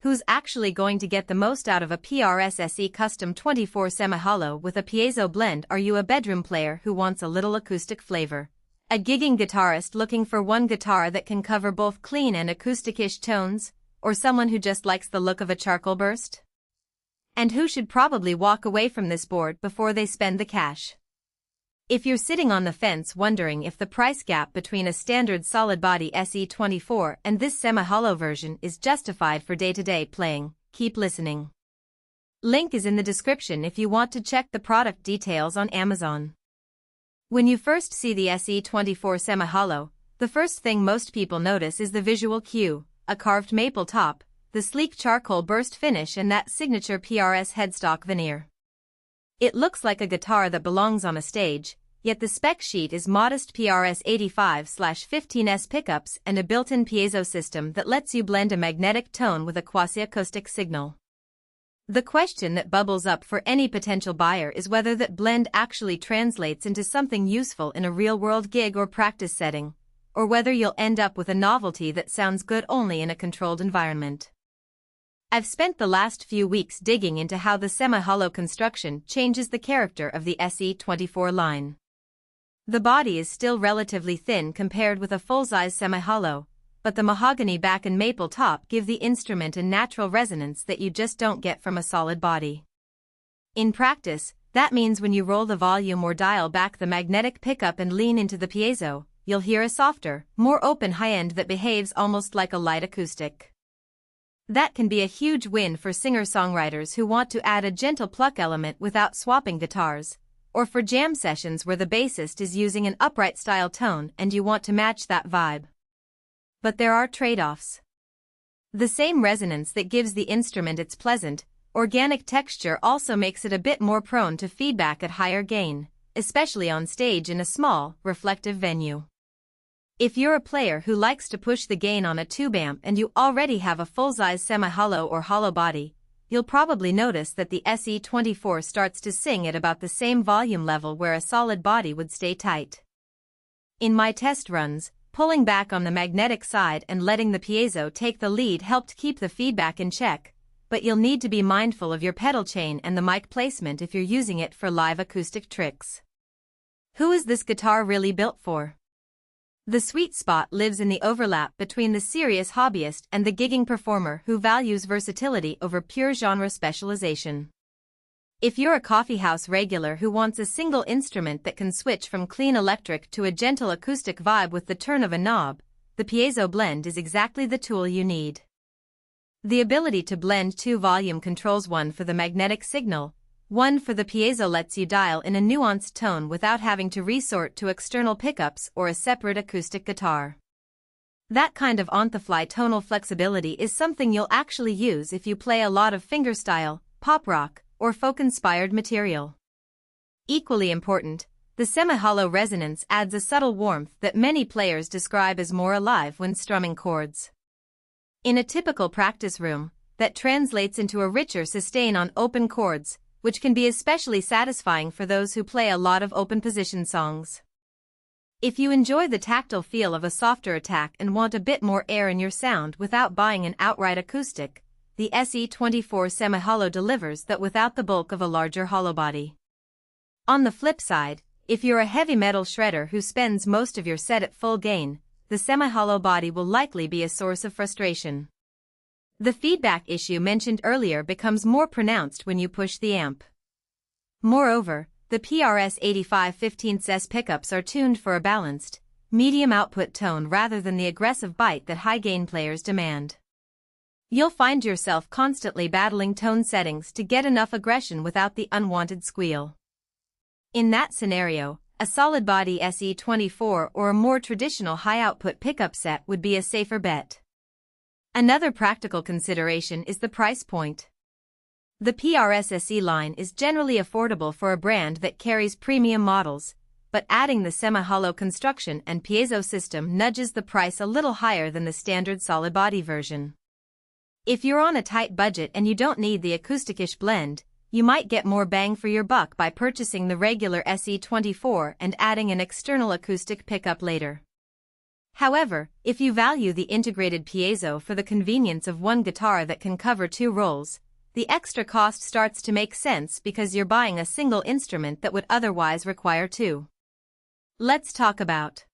Who's actually going to get the most out of a PRS SE Custom 24 semi-hollow with a piezo blend? Are you a bedroom player who wants a little acoustic flavor? A gigging guitarist looking for one guitar that can cover both clean and acoustic-ish tones? Or someone who just likes the look of a charcoal burst? And who should probably walk away from this board before they spend the cash? If you're sitting on the fence wondering if the price gap between a standard solid-body SE24 and this semi-hollow version is justified for day-to-day playing, keep listening. Link is in the description if you want to check the product details on Amazon. When you first see the SE24 semi-hollow, the first thing most people notice is the visual cue, a carved maple top, the sleek charcoal burst finish and that signature PRS headstock veneer. It looks like a guitar that belongs on a stage, yet the spec sheet is modest PRS 85/15S pickups and a built-in piezo system that lets you blend a magnetic tone with a quasi-acoustic signal. The question that bubbles up for any potential buyer is whether that blend actually translates into something useful in a real-world gig or practice setting, or whether you'll end up with a novelty that sounds good only in a controlled environment. I've spent the last few weeks digging into how the semi-hollow construction changes the character of the SE24 line. The body is still relatively thin compared with a full-size semi-hollow, but the mahogany back and maple top give the instrument a natural resonance that you just don't get from a solid body. In practice, that means when you roll the volume or dial back the magnetic pickup and lean into the piezo, you'll hear a softer, more open high-end that behaves almost like a light acoustic. That can be a huge win for singer-songwriters who want to add a gentle pluck element without swapping guitars, or for jam sessions where the bassist is using an upright style tone and you want to match that vibe. But there are trade-offs. The same resonance that gives the instrument its pleasant, organic texture also makes it a bit more prone to feedback at higher gain, especially on stage in a small, reflective venue. If you're a player who likes to push the gain on a tube amp and you already have a full-size semi-hollow or hollow body, you'll probably notice that the SE24 starts to sing at about the same volume level where a solid body would stay tight. In my test runs, pulling back on the magnetic side and letting the piezo take the lead helped keep the feedback in check, but you'll need to be mindful of your pedal chain and the mic placement if you're using it for live acoustic tricks. Who is this guitar really built for? The sweet spot lives in the overlap between the serious hobbyist and the gigging performer who values versatility over pure genre specialization. If you're a coffeehouse regular who wants a single instrument that can switch from clean electric to a gentle acoustic vibe with the turn of a knob, the piezo blend is exactly the tool you need. The ability to blend two volume controls, one for the magnetic signal, one for the piezo, lets you dial in a nuanced tone without having to resort to external pickups or a separate acoustic guitar. That kind of on-the-fly tonal flexibility is something you'll actually use if you play a lot of fingerstyle, pop rock, or folk-inspired material. Equally important, the semi-hollow resonance adds a subtle warmth that many players describe as more alive when strumming chords. In a typical practice room, that translates into a richer sustain on open chords, which can be especially satisfying for those who play a lot of open position songs. If you enjoy the tactile feel of a softer attack and want a bit more air in your sound without buying an outright acoustic, the SE24 semi-hollow delivers that without the bulk of a larger hollow body. On the flip side, if you're a heavy metal shredder who spends most of your set at full gain, the semi-hollow body will likely be a source of frustration. The feedback issue mentioned earlier becomes more pronounced when you push the amp. Moreover, the PRS 85/15S pickups are tuned for a balanced, medium output tone rather than the aggressive bite that high-gain players demand. You'll find yourself constantly battling tone settings to get enough aggression without the unwanted squeal. In that scenario, a solid-body SE24 or a more traditional high-output pickup set would be a safer bet. Another practical consideration is the price point. The PRS SE line is generally affordable for a brand that carries premium models, but adding the semi-hollow construction and piezo system nudges the price a little higher than the standard solid body version. If you're on a tight budget and you don't need the acoustic-ish blend, you might get more bang for your buck by purchasing the regular SE24 and adding an external acoustic pickup later. However, if you value the integrated piezo for the convenience of one guitar that can cover two roles, the extra cost starts to make sense because you're buying a single instrument that would otherwise require two. Let's talk about